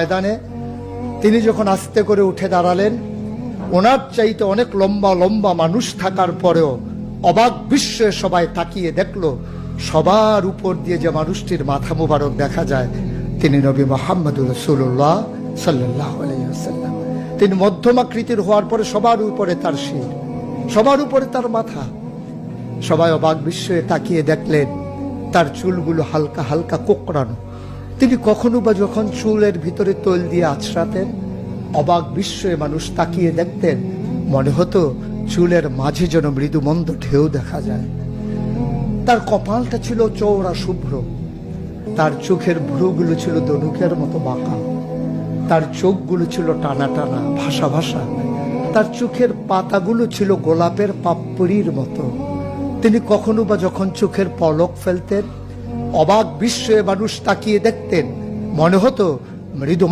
ময়দানে তিনি যখন আস্তে করে উঠে দাঁড়ালেন, ওনার চাইতে অনেক লম্বা লম্বা মানুষ থাকার পরেও অবাক বিস্ময়ে সবাই তাকিয়ে দেখলো সবার উপর দিয়ে যে মানুষটির মাথা মুবারক দেখা যায় তিনি নবী মুহাম্মদুর রাসূলুল্লাহ সাল্লাল্লাহু আলাইহি ওয়াসাল্লাম। তিনি মধ্যমাকৃতির হওয়ার পরে সবার উপরে তার শির, সবার উপরে তার মাথা। সবাই অবাক বিস্ময়ে তাকিয়ে দেখলেন তার চুলগুলো হালকা হালকা কোঁকড়ানো। তিনি কখনো বা যখন চুলের ভিতরে তৈল দিয়ে আছড়াতেন, অবাক বিস্ময়ে মানুষ তাকিয়ে দেখতেন, মনে হতো চুলের মাঝে যেন মৃদু মন্দ ঢেউ দেখা যায়। তার কপালটা ছিল চওড়া শুভ্র, তার চোখের ভ্রুগুলো ছিল ধনুকের মতো বাঁকা, তার চোখগুলো ছিল টানা টানা ভাসা ভাসা, তার চোখের পাতাগুলো ছিল গোলাপের পাপড়ির মতো। তিনি কখনো বা যখন চোখের পলক ফেলতেন, অবাক বিস্ময়ে মানুষ তাকিয়ে দেখতেন, মনে হতো মৃদু